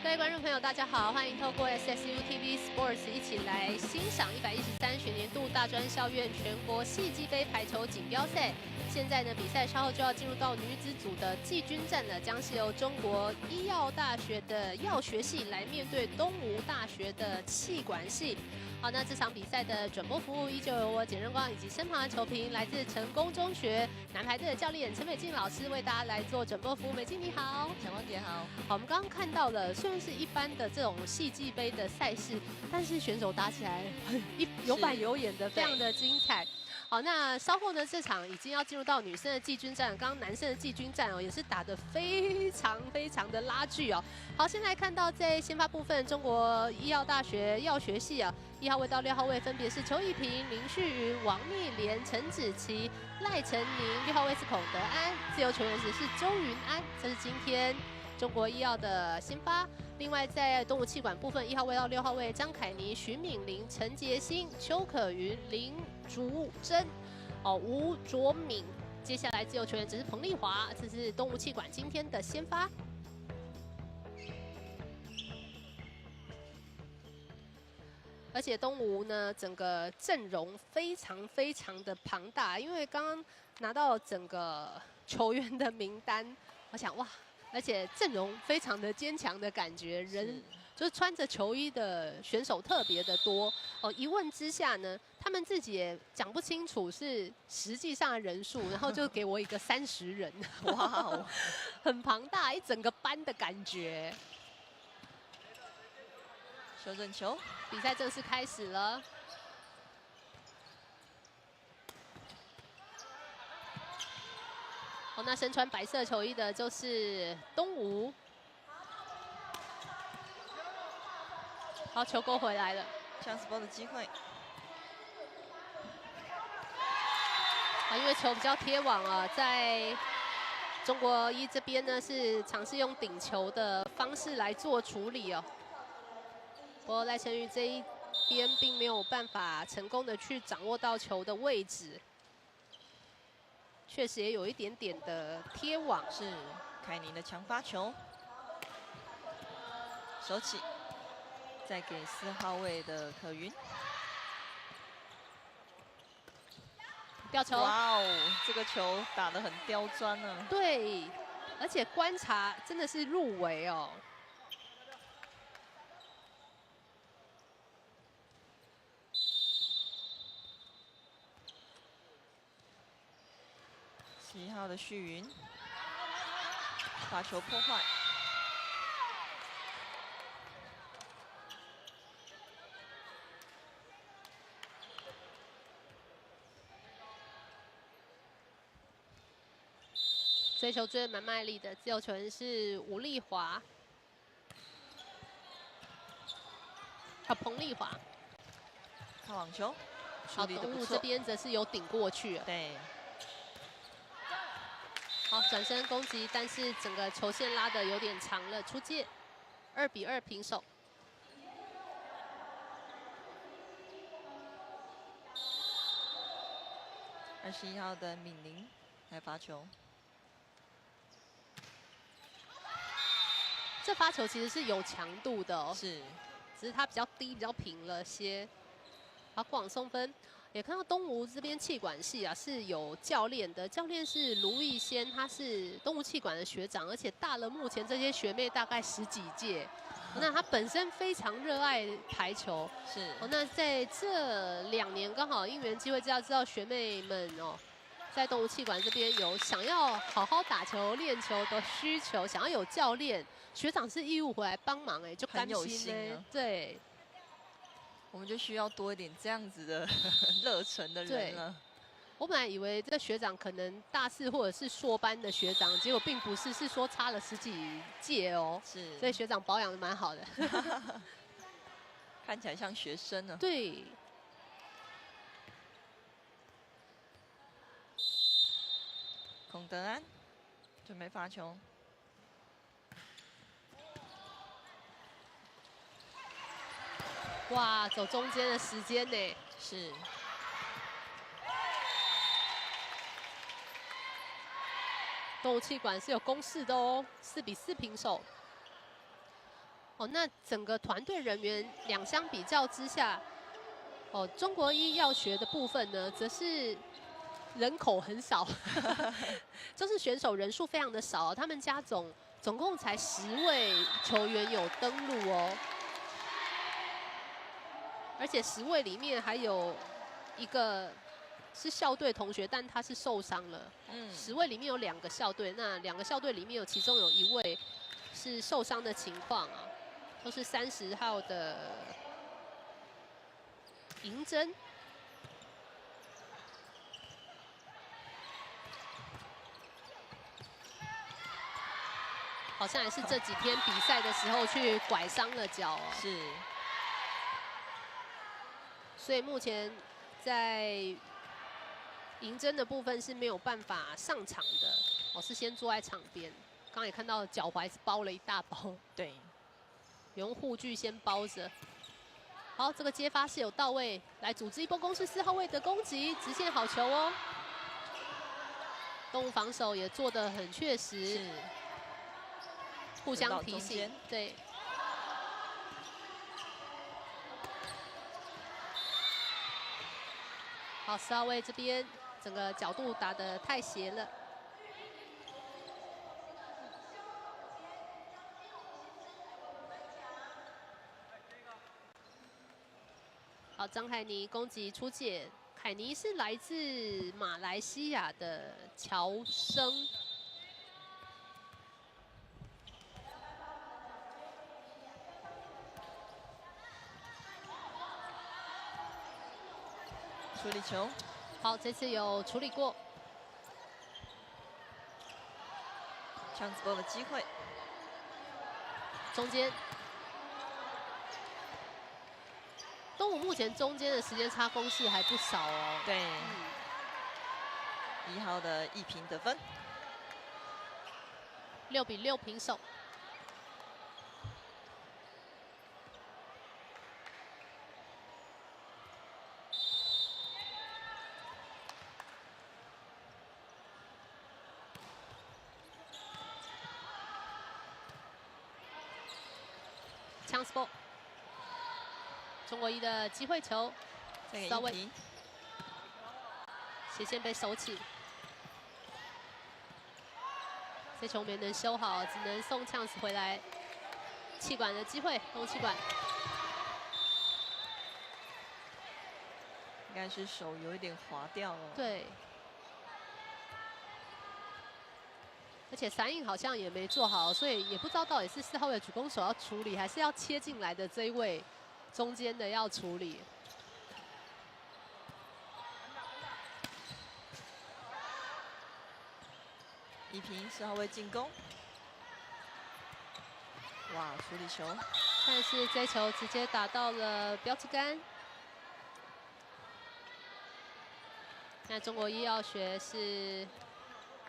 各位观众朋友，大家好，欢迎透过 SSU TV Sports 一起来欣赏113学年度大专校院全国系际杯排球锦标赛。现在呢，比赛稍后就要进入到女子组的季军战了，将是由中国医药大学的药学系来面对东吴大学的气管系。好，那这场比赛的转播服务依旧由我简任光以及身旁的球评来自成功中学男排队的教练陈美静老师为大家来做转播服务。美静你好，小光姐好。好，我们刚刚看到了，虽然是一般的这种系际杯的赛事，但是选手打起来很有板有眼的，非常的精彩。好，那稍后呢，这场已经要进入到女生的季军战，刚刚男生的季军战哦，也是打得非常的拉锯哦。好，现在看到在先发部分，中国医药大学药学系啊，1号位到6号位分别是邱逸平、林旭云、王蜜莲、陈芷琪、赖成宁，6号位是孔德安，自由球员时是周云安，这是今天中国医药的先发。另外，在东吴气管部分，1号位到6号位，张凯妮、徐敏玲、陈洁欣、邱可云、林竹珍、吴卓敏。接下来自由球员只是彭丽华，这是东吴气管今天的先发。而且东吴呢，整个阵容非常的庞大，因为刚刚拿到整个球员的名单，我想哇。而且阵容非常的坚强的感觉，人就是穿着球衣的选手特别的多哦。一问之下呢，他们自己也讲不清楚是实际上的人数，然后就给我一个30人，哇哦，很庞大，一整个班的感觉。修正球，比赛正式开始了。哦，那身穿白色球衣的就是东吴。好，球勾回来了 chance ball 的机会。啊，因为球比较贴网啊，在中国一这边呢是尝试用顶球的方式来做处理哦。不过赖成宇这一边并没有办法成功的去掌握到球的位置。确实也有一点点的贴网，是凯宁的强发球，手起，再给4号位的可云，吊球，哇哦，这个球打得很刁钻呢。对，而且观察真的是入围哦。11号的旭云，把球破坏。追球追得蛮卖力的，自由球员是吴丽华，彭丽华。看网球，处理得不错。东吴这边则是有顶过去了。对。好，转身攻击，但是整个球线拉得有点长了，出界，2比2平手。21号的敏玲来发球，这发球其实是有强度的哦，是，只是它比较低，比较平了些。好，过往送分。也看到东吴这边气管系啊是有教练的，教练是卢逸仙，他是东吴气管的学长，而且大了目前这些学妹大概10几届。那他本身非常热爱排球，是。哦，那在这2年刚好因缘机会，知道学妹们哦，在东吴气管这边有想要好好打球、练球的需求，想要有教练，学长是义务回来帮忙，哎，就甘心呢。对。我们就需要多一点这样子的热忱的人了。我本来以为这个学长可能大4或者是硕班的学长，结果并不是，是说差了10几届哦。是，所以学长保养的蛮好的，看起来像学生呢。对。孔德安准备发球。哇，走中间的时间呢？是。东吴气管是有攻势的哦，4比4平手。哦，那整个团队人员两相比较之下，哦，中国医药学的部分呢，则是人口很少，就是选手人数非常的少，他们家总共才10位球员有登录哦，而且10位里面还有一个是校队同学，但他是受伤了。10位里面有2个校队，那2个校队里面其中有1位是受伤的情况啊，都是30号的银针。好像也是这几天比赛的时候去拐伤了脚哦。是。所以目前在银针的部分是没有办法上场的，哦，是先坐在场边。刚刚也看到脚踝是包了一大包，对，用护具先包着。好，这个接发是有到位，来组织一波攻势，4号位的攻击，直线好球哦。动物防守也做得很确实，互相提醒，对。好，4号位这边整个角度打得太斜了。好，张凯妮攻击出界，凯妮是来自马来西亚的侨生。处理球，好，这次有处理过。chance ball 的机会，中间。东吴目前中间的时间差攻势还不少哦。对。1号的一平得分，6比6平手。chance ball， 中国一的机会球，稍微斜线被收起，这球没能修好，只能送 chance 回来。气管的机会，东气管，应该是手有一点滑掉了。对。而且3印好像也没做好，所以也不知道到底是4号位的主攻手要处理，还是要切进来的这一位中间的要处理。一平4号位进攻，哇，处理球，但是这球直接打到了标志杆。那中国医药学是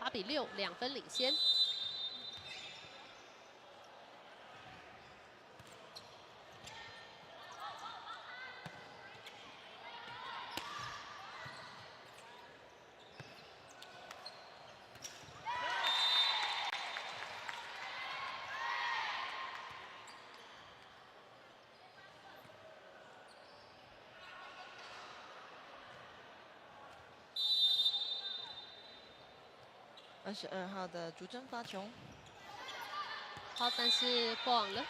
8比6，2分领先。22号的竹针发球，好，但是过网了。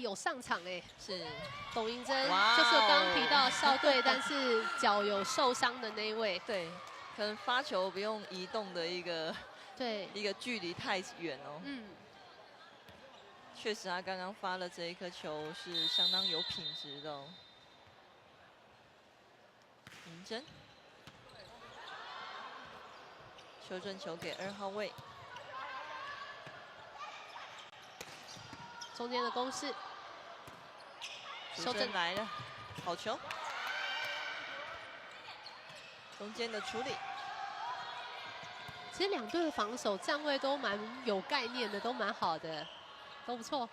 有上场哎，是董银珍，就是刚刚提到校队，但是脚有受伤的那一位。对，可能发球不用移动的一个距离太远哦。确实他刚刚发了这一颗球是相当有品质的哦。银针，修正球给2号位。中间的攻势，修正来了，好球。中间的处理，其实两队的防守站位都蛮有概念的，都蛮好的，都不错。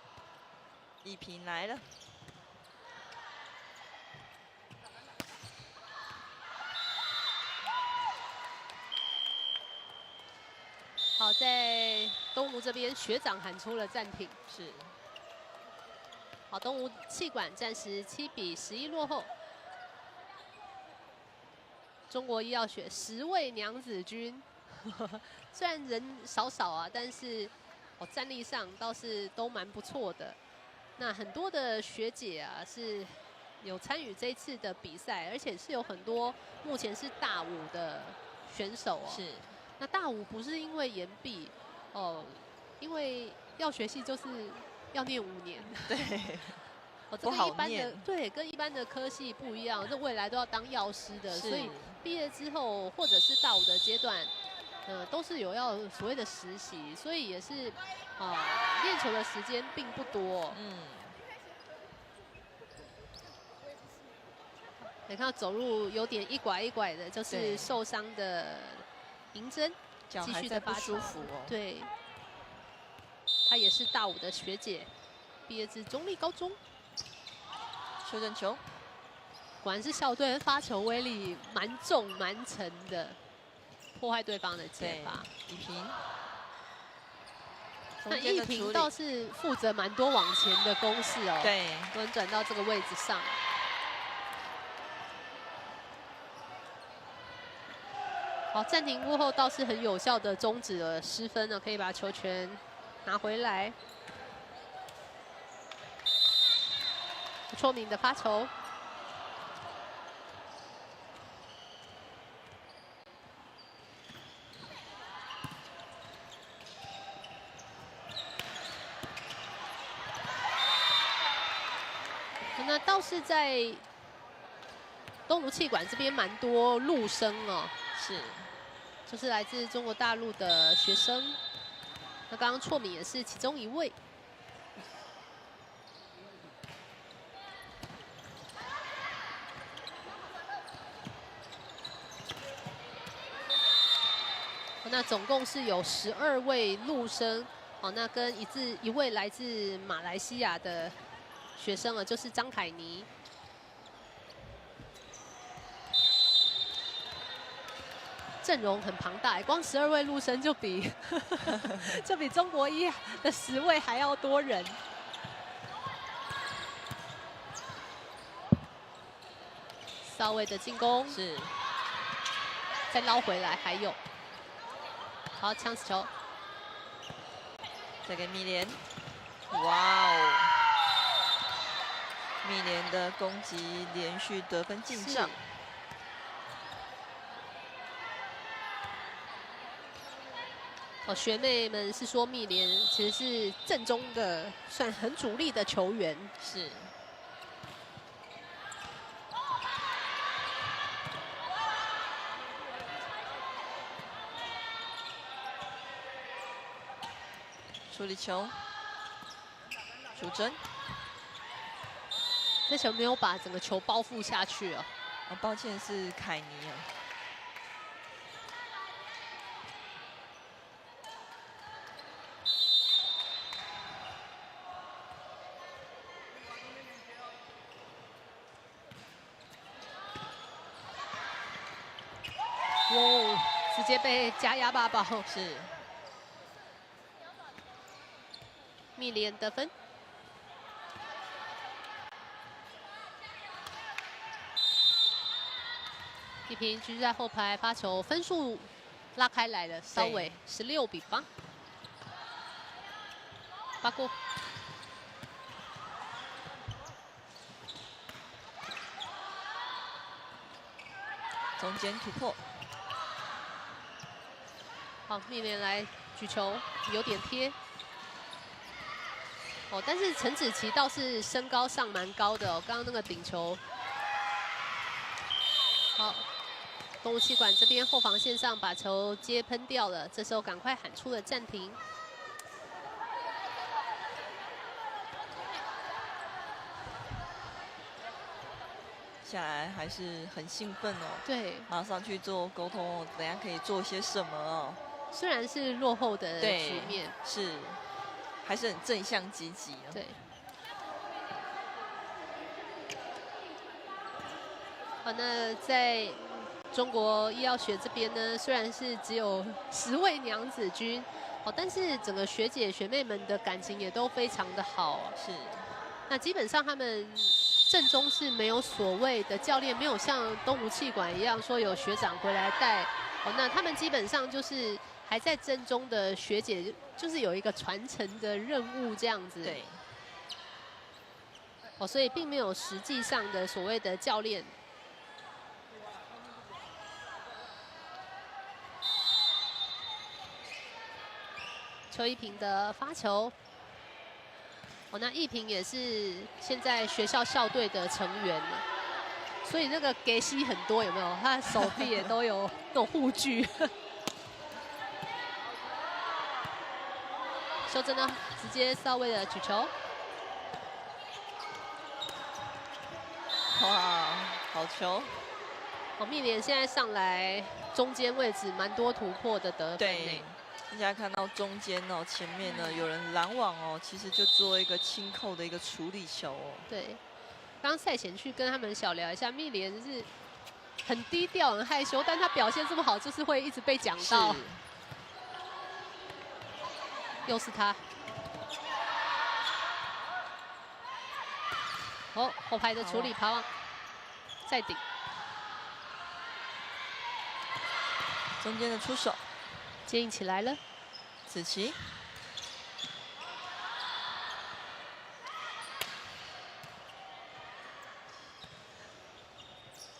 一平来了。好，在东吴这边，学长喊出了暂停。是。好，东吴气管暂时7比11落后。中国医药学10位娘子军，虽然人少少啊，但是战力上倒是都蛮不错的。那很多的学姐啊是有参与这一次的比赛，而且是有很多目前是大五的选手哦。是。那大五不是因为延毕哦，因为药学系就是要念5年。对。这跟一般的对，跟一般的科系不一样，这未来都要当药师的，所以毕业之后或者是大五的阶段，都是有要所谓的实习，所以也是练球的时间并不多。你看到走路有点一拐一拐的，就是受伤的银针，继续的不舒服哦。对，她也是大五的学姐，毕业自中立高中。修正球，果然是校队发球威力蛮重蛮沉的，破坏对方的接法。一平。那一平倒是负责蛮多往前的攻势哦。对，轮转到这个位置上。好，暂停过后倒是很有效的终止了失分呢，可以把球权拿回来。邱明的发球，那倒是在东吴气管这边蛮多陆生哦，是，就是来自中国大陆的学生。那刚刚绰敏也是其中一位。那总共是有12位陆生，那跟一位来自马来西亚的学生了，就是张凯妮。阵容很庞大，光12位陆生就比中国一的10位还要多人。稍微的进攻是，再捞回来，还有。好，呛死球，再给蜜莲，哇哦！蜜莲的攻击连续得分进账。学妹们是说蜜莲其实是正中的，算很主力的球员。是。处理球，主针，这球没有把整个球包覆下去哦。抱歉，是凯尼啊。哇，直接被加压8包。是。蜜莲得分，一平居在后排发球，分数拉开来了，稍微16比8，发过，中间突破，好，蜜莲来举球，有点贴。但是陈芷琪倒是身高上蛮高的哦，刚刚那个顶球。好，东吴气管这边后防线上把球接喷掉了，这时候赶快喊出了暂停。下来还是很兴奋哦。对，马上去做沟通，等下可以做些什么哦。虽然是落后的局面，是还是很正向积极啊。对。好，那在中国医药学这边呢，虽然是只有10位娘子军，哦，但是整个学姐学妹们的感情也都非常的好。是。那基本上他们正中是没有所谓的教练，没有像东吴气管一样说有学长回来带。哦，那他们基本上就是还在正中的学姐，就是有一个传承的任务这样子。对。哦，所以并没有实际上的所谓的教练。邱一平的发球，哦，那一平也是现在学校校队的成员了，所以那个给息很多，有没有？他手臂也都有那种护具。修正呢，直接到位的举球。哇，好球！哦，蜜莲现在上来中间位置，蛮多突破的得分。对。大家看到中间哦，前面呢有人拦网哦，其实就做一个轻扣的一个处理球哦。对，刚赛前去跟他们小聊一下，蜜莲是很低调、很害羞，但他表现这么好，就是会一直被讲到。又是他。哦，后排的处理爬网，再顶。中间的出手。接应起来了，子琪，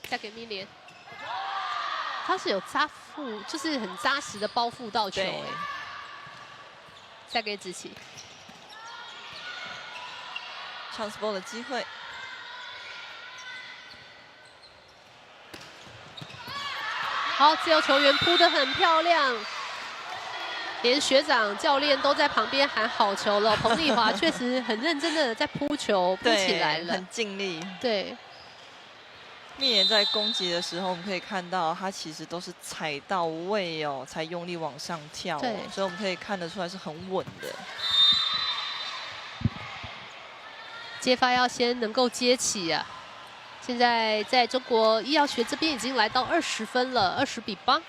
再给蜜莲，他是有扎腹，就是很扎实的包覆到球哎。再给子琪 ，chance ball 的机会。好，自由球员扑得很漂亮。连学长、教练都在旁边喊好球了。彭丽华确实很认真的在扑球，扑起来了，很尽力。对。蜜莲在攻击的时候，我们可以看到他其实都是踩到位哦，才用力往上跳哦，所以我们可以看得出来是很稳的。接发要先能够接起啊！现在在中国医药学这边已经来到20分了，20比8。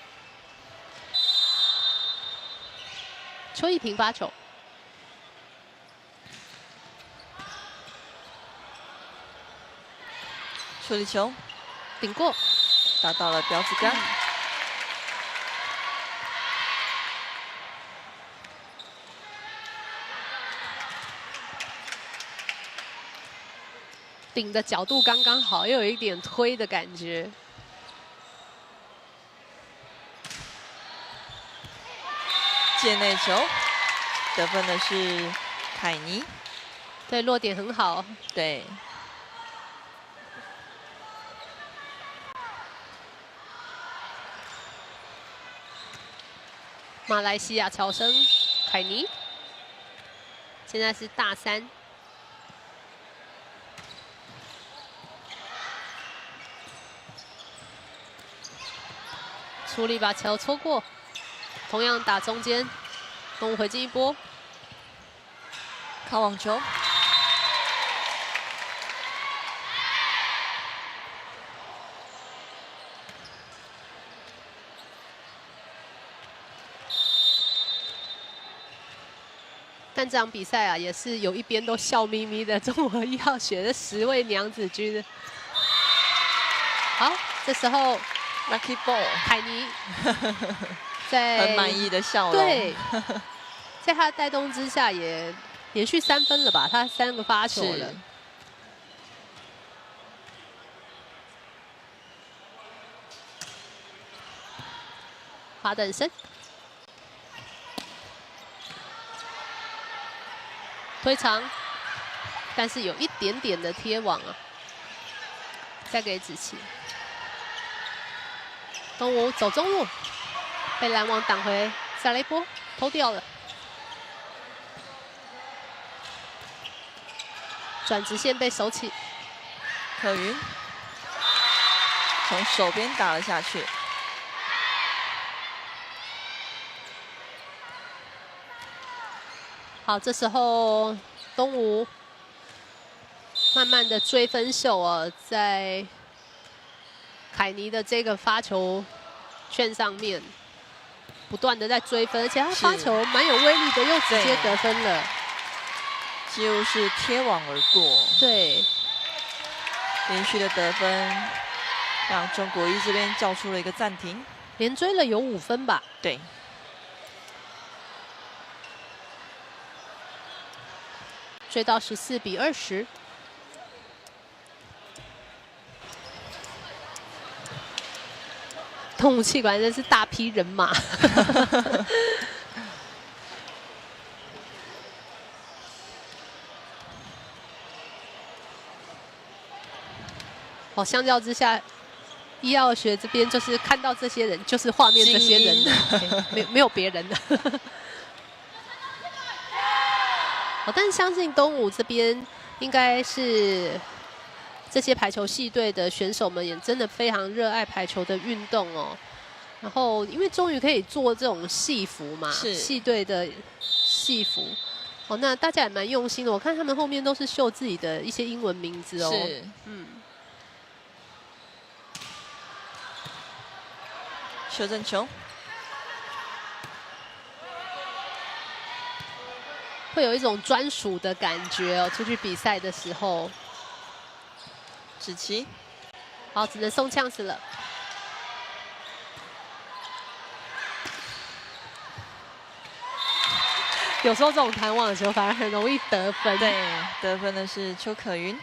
邱一平发球，处理球，顶过，打到了标子杆。顶的角度刚刚好，又有一点推的感觉。界内球，得分的是凯尼。对，落点很好。对。马来西亚侨生凯尼，现在是大3。处理把球戳过。同样打中间，东吴回敬一波，靠网球，但这场比赛啊，也是有一边都笑眯眯的。中国医药学的10位娘子军，好，这时候 Lucky Ball 凯尼。在很满意的笑容。对，在他的带动之下，也连续3分了吧？他3个发球了。滑得很深，推长，但是有一点点的贴网啊。再给子琪，东吴走中路。被拦网挡回，再来一波，偷掉了。转直线被手起，可云从手边打了下去。好，这时候东吴慢慢的追分秀哦，在凯尼的这个发球线上面，不断的在追分，而且他发球蛮有威力的，又直接得分了，几乎是贴网而过。对，连续的得分，让中国一这边叫出了一个暂停，连追了有5分吧？对。追到14比20。动物气管真是大批人马。哦，相较之下，医药学这边就是看到这些人，就是画面这些人了，没有别人了。哦，但是相信东吴这边应该是这些排球系队的选手们也真的非常热爱排球的运动哦。然后，因为终于可以做这种系服嘛，系队的系服。哦，那大家也蛮用心的。我看他们后面都是秀自己的一些英文名字哦。是，修正球。会有一种专属的感觉哦，出去比赛的时候。子琪，好，只能送呛死了。有时候这种弹网球反而很容易得分。对，得分的是邱可云。因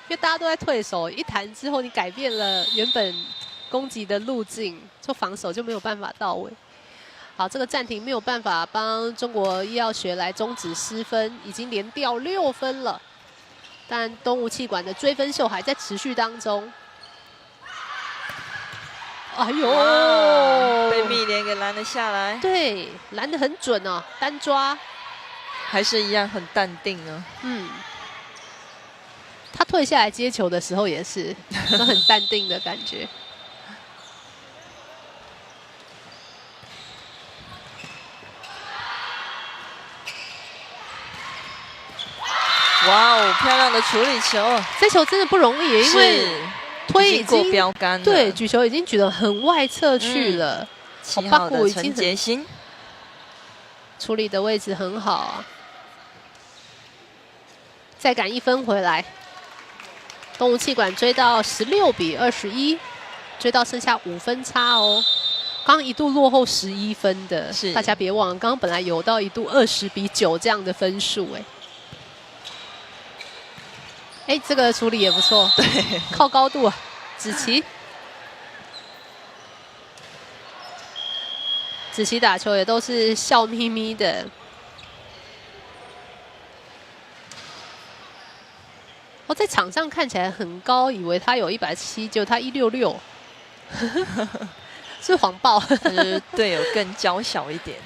为大家都在退守，一弹之后你改变了原本攻击的路径，就防守就没有办法到位。好，这个暂停没有办法帮中国医药学来终止失分，已经连掉6分了。但东吴气管的追分秀还在持续当中。哎呦，被密连给拦了下来。对，拦得很准哦，单抓。还是一样很淡定啊。他退下来接球的时候也是都很淡定的感觉。哇哦，漂亮的处理球！这球真的不容易，因为推已经过标杆了。对，举球已经举得很外侧去了。7号的陈杰新处理的位置很好啊。再赶1分回来，东吴气管追到16比21，追到剩下5分差哦。刚刚一度落后11分的，大家别忘了，刚刚本来有到一度20比9这样的分数哎，这个处理也不错，对，靠高度啊，子琪。子琪打球也都是笑眯眯的。哦，在场上看起来很高，以为他有170，结果他166，是谎报。队友更娇小一点。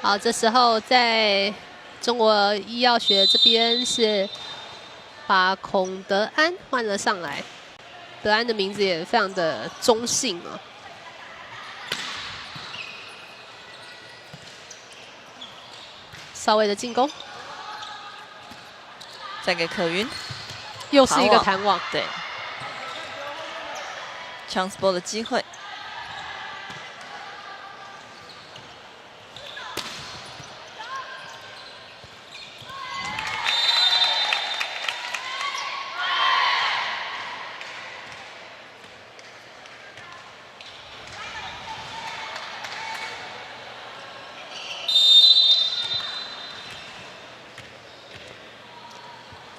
好，这时候在中国医药学这边是把孔德安换了上来，德安的名字也非常的中性啊。稍微的进攻，再给可云，又是一个弹网，对 ，chance ball 的机会。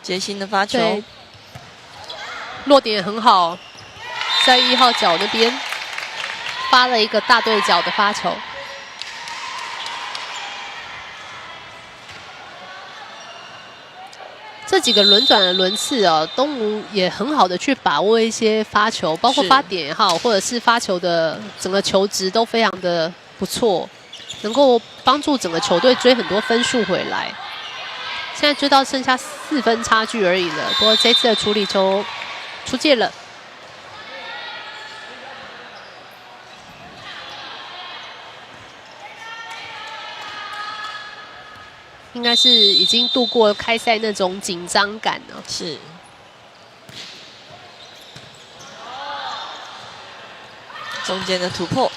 杰新的发球，落点也很好，在1号角那边发了一个大对角的发球。这几个轮转的轮次哦，东吴也很好的去把握一些发球，包括发点也好，或者是发球的整个球质都非常的不错，能够帮助整个球队追很多分数回来。现在追到剩下4分差距而已了，不过这次的处理球出界了。应该是已经度过开赛那种紧张感了。是。中间的突破。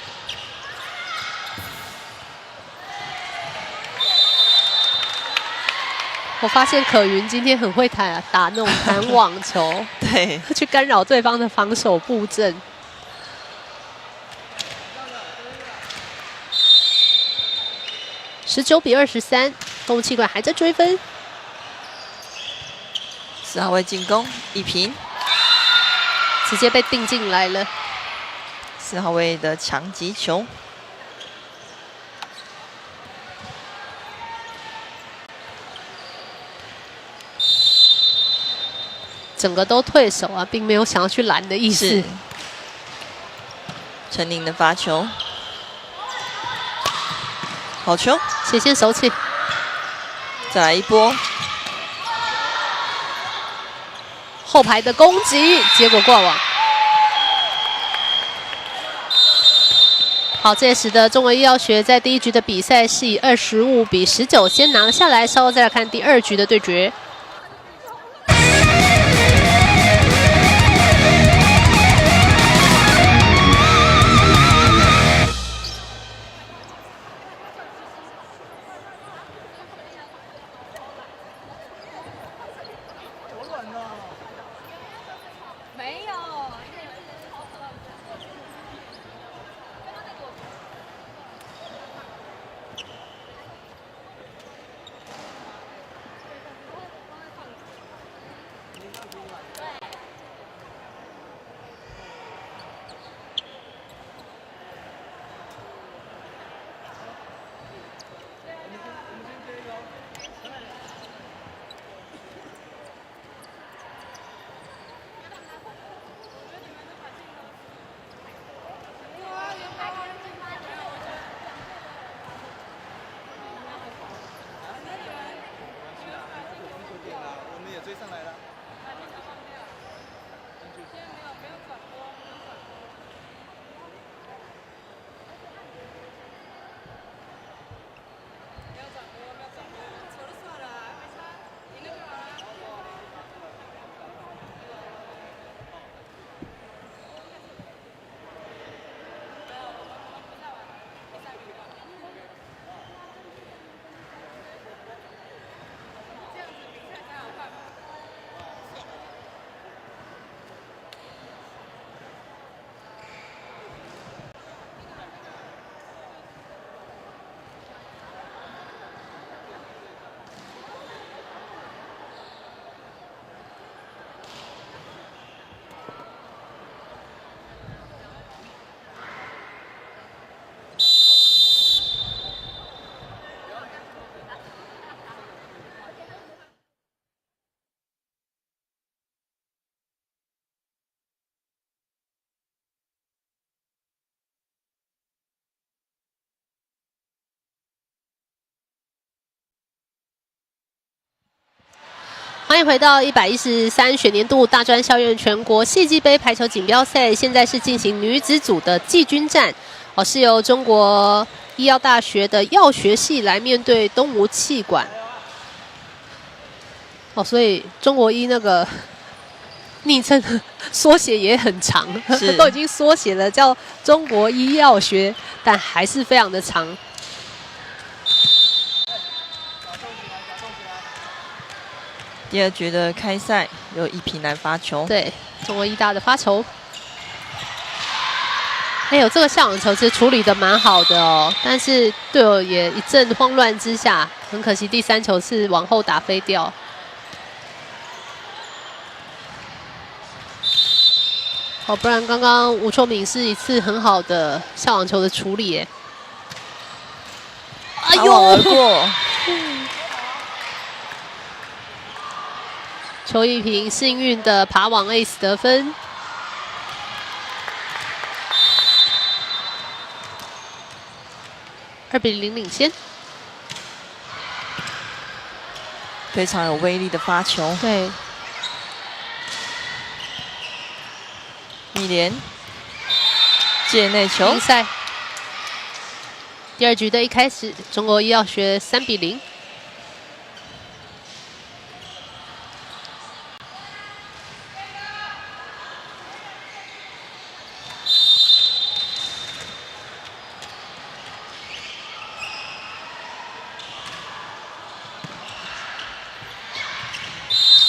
我发现可云今天很会打那种弹网球，对，去干扰对方的防守布阵。19比23，动物气管还在追分。4号位进攻1平，直接被定进来了。4号位的强击球。 整个都退守啊，并没有想要去拦的意思。陈宁的发球，好球，斜线手起，再来一波，后排的攻击，结果挂网。好，这也使得中国医药学在第1局的比赛是以25比19先拿了下来，稍后再来看第2局的对决。 欢迎回到113学年度大专校院全国系际杯排球锦标赛，现在是进行女子组的季军战，是由中国医药大学的药学系来面对东吴气管。所以中国医那个昵称缩写也很长，都已经缩写了，叫中国医药学，但还是非常的长。 第2局的开赛由1平来发球，对，中国医大的发球。还有这个下网球其实处理的蛮好的哦，但是队友也一阵慌乱之下，很可惜第3球是往后打飞掉。不然刚刚吴秋敏是一次很好的下网球的处理耶。哎呦！而过。邱一平幸运的爬网 ace 得分，2比0领先。非常有威力的发球。对。蜜莲界内球。比赛第2局的一开始，中国医药学3比0。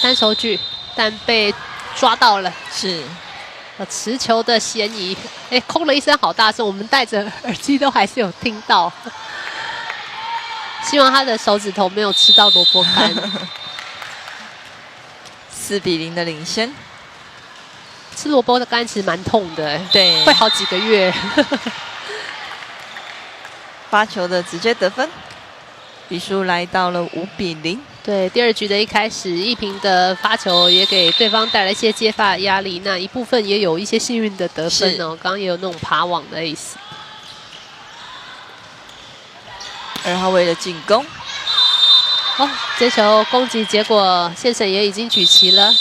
单手举，但被抓到了，是有持球的嫌疑。哎，空了一声好大声，我们戴着耳机都还是有听到。希望他的手指头没有吃到萝卜干。4比0的领先。吃萝卜的干其实蛮痛的，对，会好几个月。发球的直接得分，比数来到了5比0。对，第2局的一开始，一平的发球也给对方带来一些接发的压力，那一部分也有一些幸运的得分哦。刚刚也有那种爬网的意思。2号位的进攻，哦，这球攻击结果线审也已经举旗了。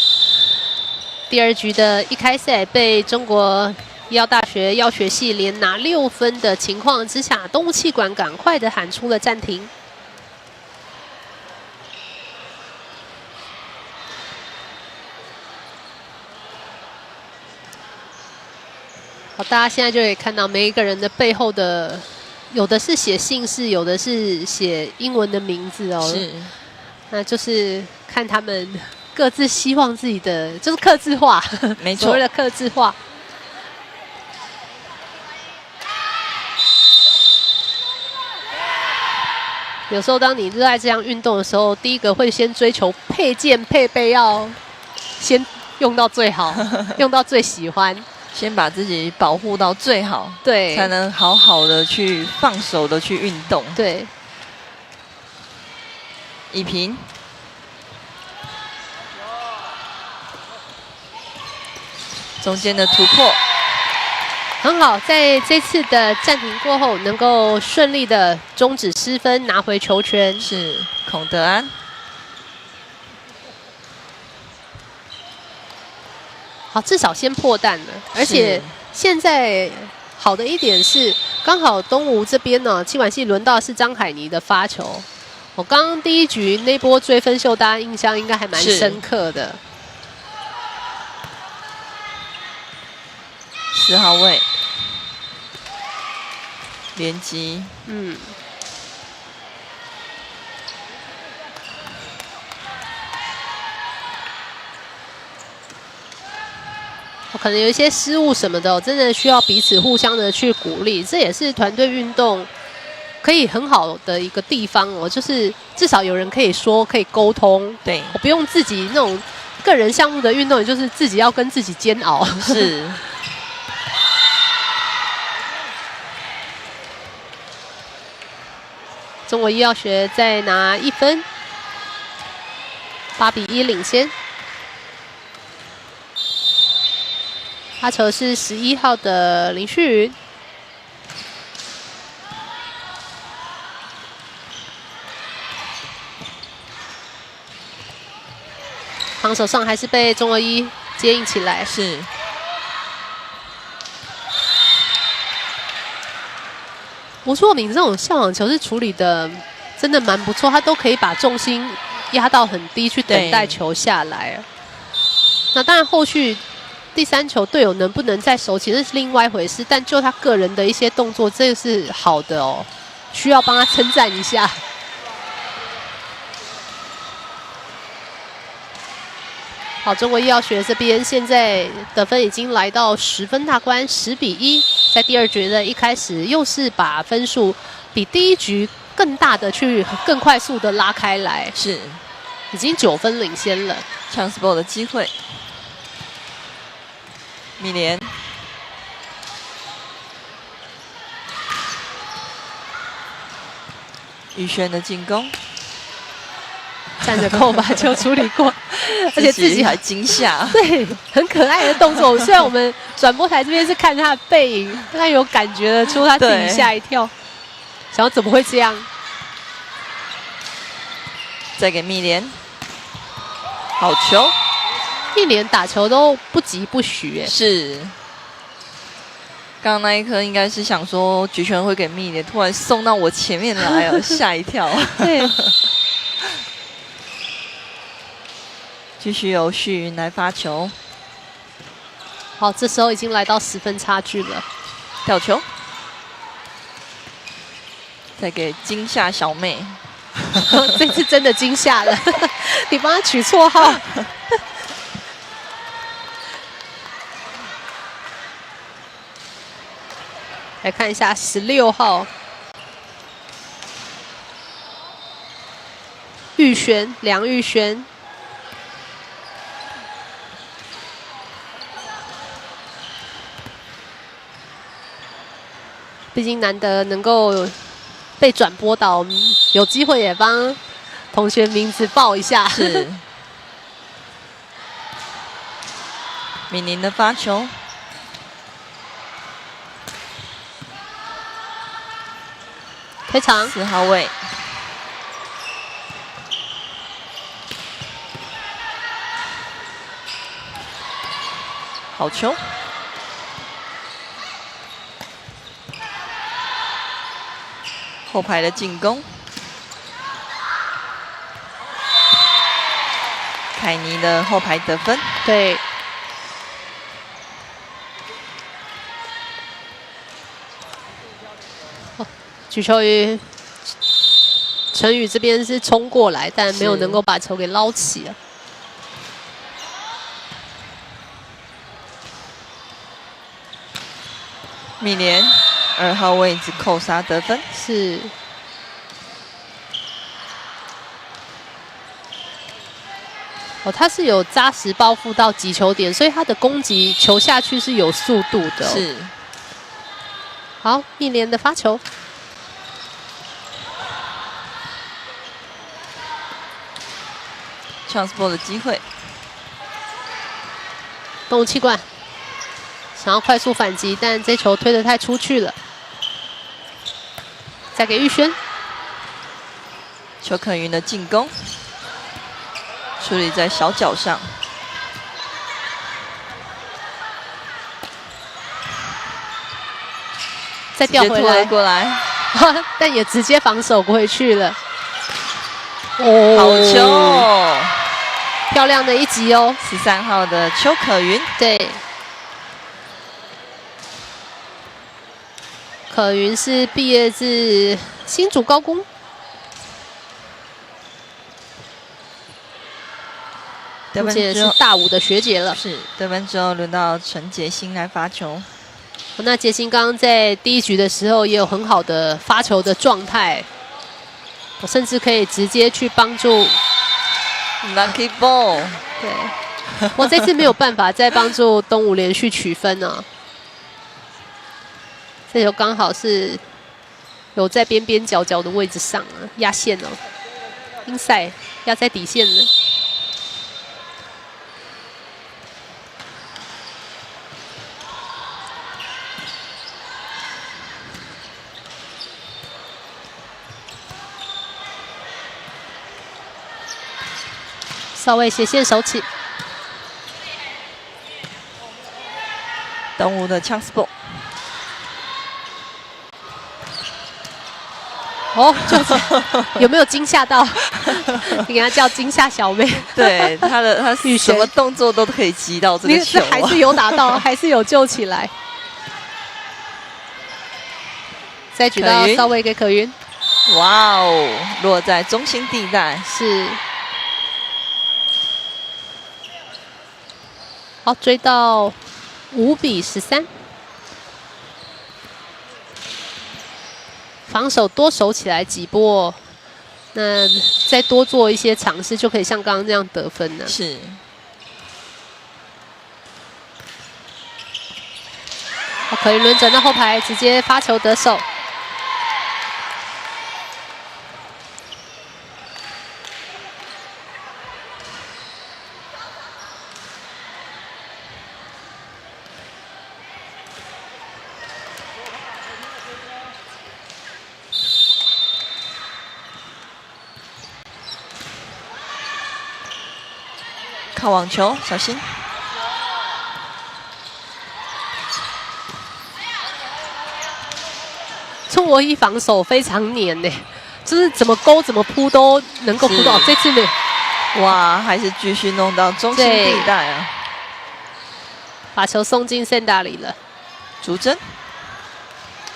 第2局的一开赛被中国医药大学药学系连拿6分的情况之下，东吴气管赶快的喊出了暂停。好，大家现在就可以看到每一个人的背后的，有的是写姓氏，有的是写英文的名字哦。是，那就是看他们各自希望自己的，就是客制化，没错，所谓的客制化。有时候，当你热爱这项运动的时候，第一个会先追求配件配备要先用到最好，用到最喜欢。先把自己保护到最好，对，才能好好的去放手的去运动。对，1平，中间的突破很好，在这次的暂停过后，能够顺利的终止失分，拿回球权。是孔德安。好，至少先破蛋了，而且现在好的一点是，刚好东吴这边呢，气管系轮到是张海妮的发球。我刚刚第1局那波追分秀，大家印象应该还蛮深刻的。10号位，连击，可能有一些失误什么的，真的需要彼此互相的去鼓励，这也是团队运动可以很好的一个地方哦，就是至少有人可以说，可以沟通。对，我不用自己那种个人项目的运动，就是自己要跟自己煎熬。是。中国医药学再拿1分，8比1领先。发球是11号的林旭云。防守上还是被中国医接应起来。是。吴硕敏这种下网球是处理的真的蛮不错，他都可以把重心压到很低去等待球下来。那当然后续第3球队友能不能再守起，那是另外一回事。但就他个人的一些动作，这个是好的哦，需要帮他称赞一下。好，中国医药学这边现在得分已经来到10分大关，10比1。在第2局的一开始，又是把分数比第1局更大的去更快速的拉开来，是已经9分领先了。chance ball 的机会，米莲，宇轩的进攻。站着扣把球处理过，而且自己还惊吓，对，很可爱的动作。虽然我们转播台这边是看他的背影，但有感觉得出他自己吓一跳，想要怎么会这样？再给蜜莲，好球！蜜莲打球都不急不徐，是刚刚那一颗应该是想说举球会给蜜莲，突然送到我前面来了，吓一跳。对。继续由旭云来发球。好，这时候已经来到10分差距了。吊球，再给惊吓小妹。这次真的惊吓了，你帮她取绰号。来看一下16号玉璇，梁玉璇。毕竟难得能够被转播到，我们有机会也帮同学名字报一下。是。敏宁的发球。开场4号位。好球。后排的进攻，凯尼的后排得分。对。举球于陈宇这边是冲过来，但没有能够把球给捞起了。米莲2号位置扣杀得分。是。哦，他是有扎实报复到击球点，所以他的攻击球下去是有速度的。是。好，米莲的发球。chance ball 的机会。动物气管想要快速反击，但这球推得太出去了。再给玉轩。邱可云的进攻，处理在小脚上。再调回来，过来，但也直接防守回去了。哦，好球！漂亮的一击哦。13号的邱可云，对。可云是毕业自新竹高工。目前是大5的学姐了。是得分之后，轮到陈杰欣来发球。那杰欣刚刚在第1局的时候也有很好的发球的状态，我甚至可以直接去帮助 Lucky Ball。对，我这次没有办法再帮助东吴连续取分啊。这球刚好是有在边边角角的位置上啊，压线哦 ，inside 压在底线了。稍微斜线手起，东吴的 chance ball。哦，就是有没有惊吓到？你给他叫惊吓小妹。对，他什么动作都可以击到这个球，还是有打到，还是有救起来。再举到稍微给可云。哇哦，落在中心地带。是。好，追到5比13。防守多守起来几波，那再多做一些尝试，就可以像刚刚这样得分了。是。可以轮转到后排，直接发球得手。靠网球，小心！国一防守非常黏呢，就是怎么勾怎么扑都能够扑到。这次呢，哇，还是继续弄到中心地带啊，把球送进线大里了。竹针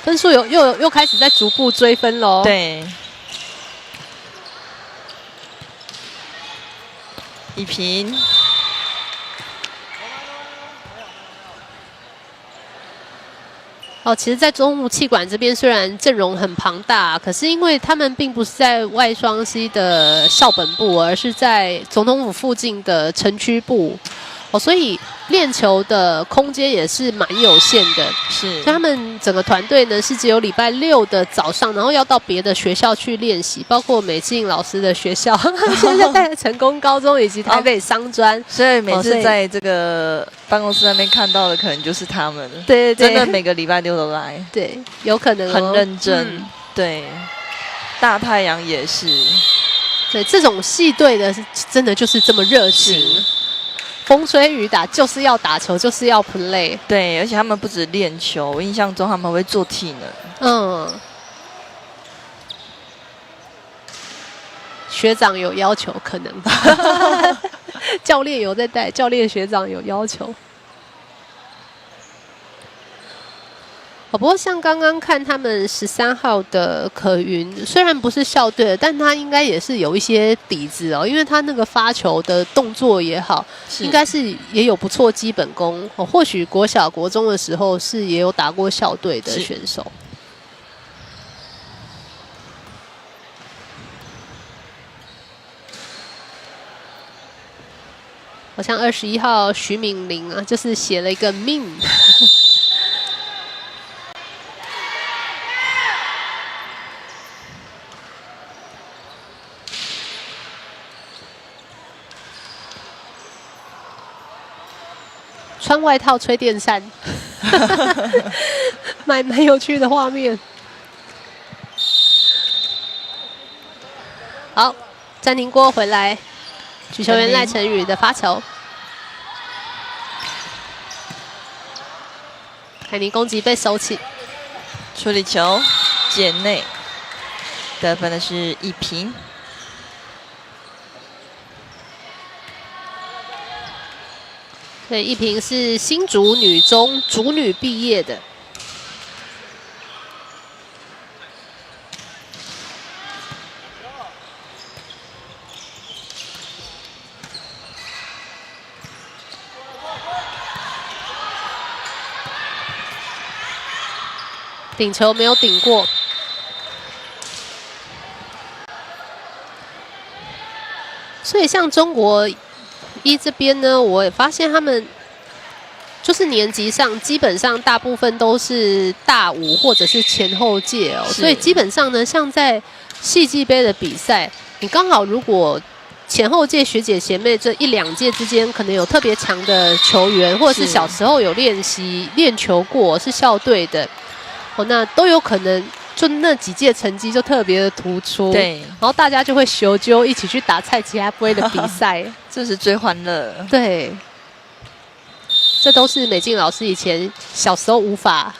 分数又开始在逐步追分喽。对，1平。哦，其实，在中武气管这边虽然阵容很庞大，可是因为他们并不是在外双溪的校本部，而是在总统府附近的城区部，哦，所以练球的空间也是蛮有限的。是，所以他们整个团队呢是只有礼拜6的早上，然后要到别的学校去练习，包括美静老师的学校，现在在成功高中以及台北商专，所以每次在这个办公室那边看到的，可能就是他们。对对对，真的每个礼拜6都来。对，有可能、哦、很认真。对，大太阳也是。对，这种系队的真的就是这么热情。风吹雨打就是要打球，就是要 play。对，而且他们不止练球，我印象中他们会做体能。学长有要求，可能吧。教练有在带，教练学长有要求。不过像刚刚看他们13号的可云，虽然不是校队的，但他应该也是有一些底子哦，因为他那个发球的动作也好，应该是也有不错基本功哦。或许国小、国中的时候是也有打过校队的选手。好像21号徐敏玲啊，就是写了一个命。穿外套吹电扇，蛮有趣的画面。好，暂停过回来，举球员赖成宇的发球，海尼攻击被收起，处理球界内，得分的是1平。对，一平是新竹女中竹女毕业的。顶球没有顶过。所以像中国一这边呢，我也发现他们就是年级上基本上大部分都是大5或者是前后届哦，所以基本上呢，像在系际杯的比赛，你刚好如果前后届学姐学妹这1、2届之间可能有特别强的球员，或者是小时候有练球过，是校队的，哦，那都有可能。就那几届成绩就特别的突出，对，然后大家就会修纠一起去打蔡奇亚杯的比赛，这是最欢乐。对，这都是美静老师以前小时候无法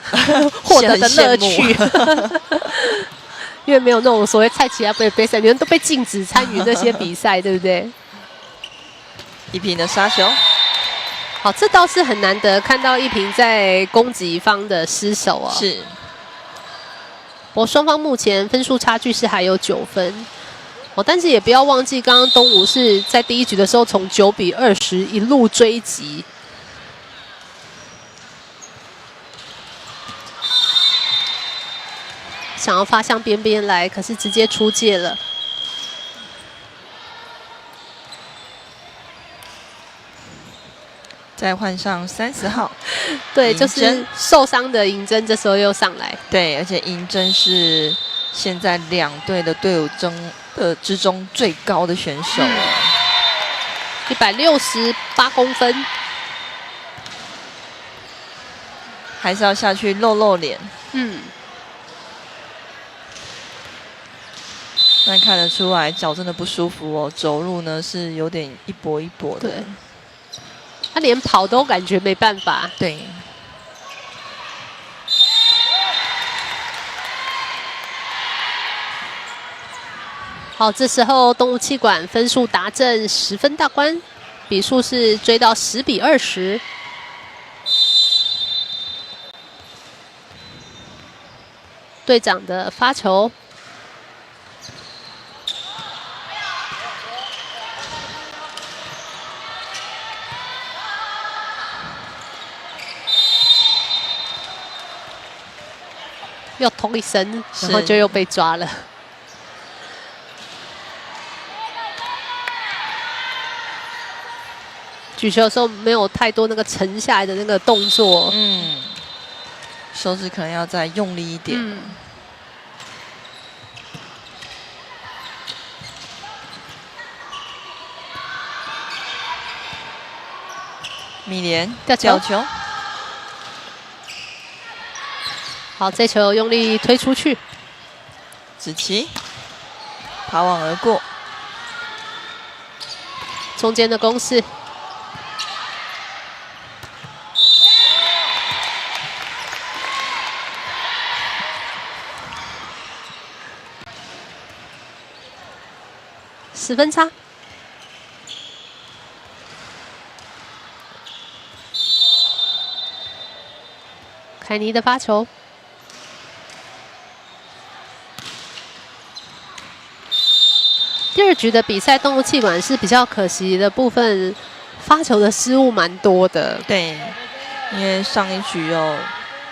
获得的乐趣，因为没有那种所谓蔡奇亚杯的杯赛，你们都被禁止参与那些比赛，对不对？1平的杀球，好，这倒是很难得看到1平在攻击方的失手啊，是。不过双方目前分数差距是还有9分，哦，但是也不要忘记，刚刚东吴是在第1局的时候从9比20一路追击，想要发向边边来，可是直接出界了。再换上30号，对，就是受伤的银针，这时候又上来。对，而且银针是现在2队的队伍之中最高的选手了，168公分，还是要下去露脸。但看得出来脚真的不舒服哦，走路呢是有点一跛一跛的。对。他连跑都感觉没办法。对。好，这时候动物气管分数达阵10分大关，比数是追到10比20。队长的发球，又捅一声，然后就又被抓了。举球的时候没有太多那个沉下来的那个动作，手指可能要再用力一点。米莲吊球，好，这球用力推出去，子琪爬网而过，中间的攻势。10分差，凯尼的发球，第2局的比赛动物气管是比较可惜的部分，发球的失误蛮多的。对，因为上一局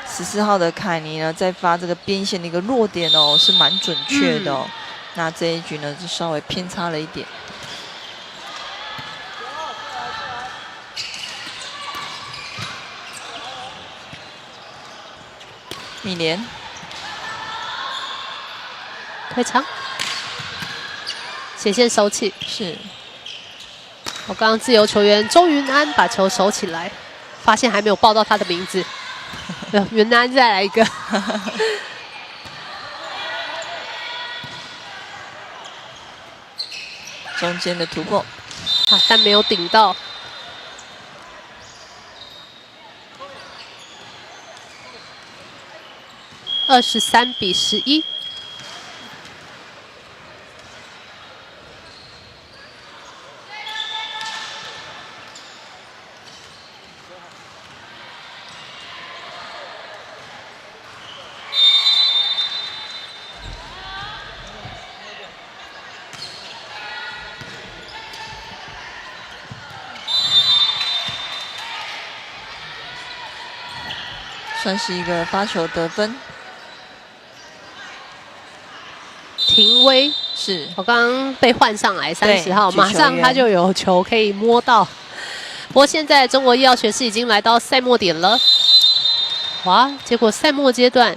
14号的凯尼呢，在发这个边线的一个落点是蛮准确的那这一局呢，就稍微偏差了一点。米莲推长，斜线收起。是，我刚刚自由球员周云安把球收起来，发现还没有报到他的名字。云安再来一个。中间的突破，但没有顶到。23比11。算是一个发球得分。廷威是我刚刚被换上来30号，马举球员上他就有球可以摸到。不过现在中国医药学士已经来到赛末点了，哇！结果赛末阶段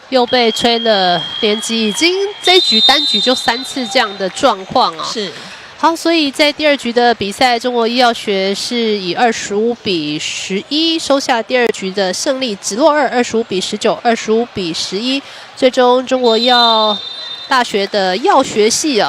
又被吹了连击，已经这一局单局就3次这样的状况啊。是。好，所以在第2局的比赛，中国医药学是以25比11收下第2局的胜利，直落2，25比19， 25比11。最终，中国医药大学的药学系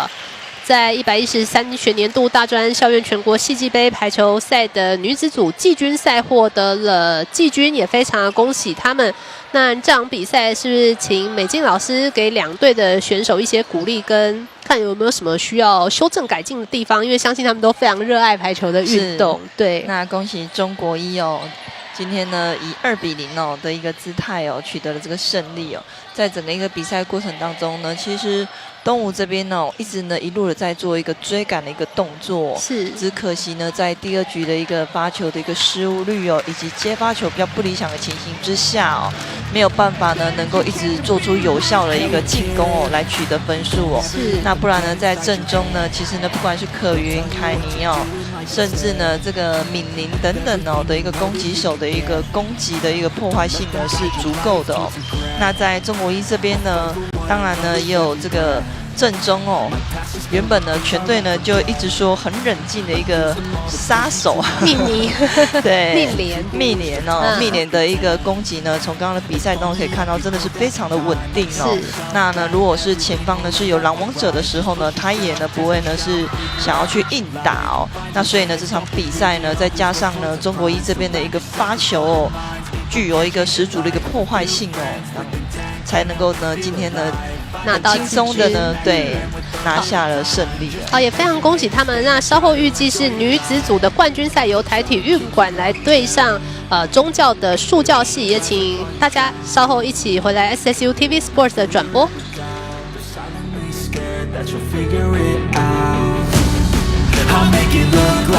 在113学年度大专校院全国系际杯排球赛的女子组季军赛获得了季军，也非常的恭喜他们。那这场比赛是不是请美静老师给2队的选手一些鼓励，跟看有没有什么需要修正改进的地方？因为相信他们都非常热爱排球的运动。对，那恭喜中国医今天呢以2比0的一个姿态取得了这个胜利在整个一个比赛过程当中呢，其实东吴这边一直呢一路的在做一个追赶的一个动作，是，只可惜呢在第2局的一个发球的一个失误率以及接发球比较不理想的情形之下没有办法呢能够一直做出有效的一个进攻来取得分数是，那不然呢在阵中呢，其实呢不管是可云、凯尼甚至呢这个敏宁等等的一个攻击手的一个攻击的一个破坏性呢是足够的那在中国医这边呢，当然呢也有这个阵中原本呢全队呢就一直说很冷静的一个杀手密尼对密莲的一个攻击呢，从刚刚的比赛中可以看到真的是非常的稳定那呢如果是前方呢是有狼王者的时候呢，他也呢不会呢是想要去硬打那所以呢这场比赛呢再加上呢中国医这边的一个发球具有一个十足的一个破坏性才能够呢今天呢很拿到轻松的呢对拿下了胜利了。也非常恭喜他们。那稍后预计是女子组的冠军赛由台体育馆来对上宗教的束教系，也请大家稍后一起回来 SSU TV Sports 的转播。I'll make it look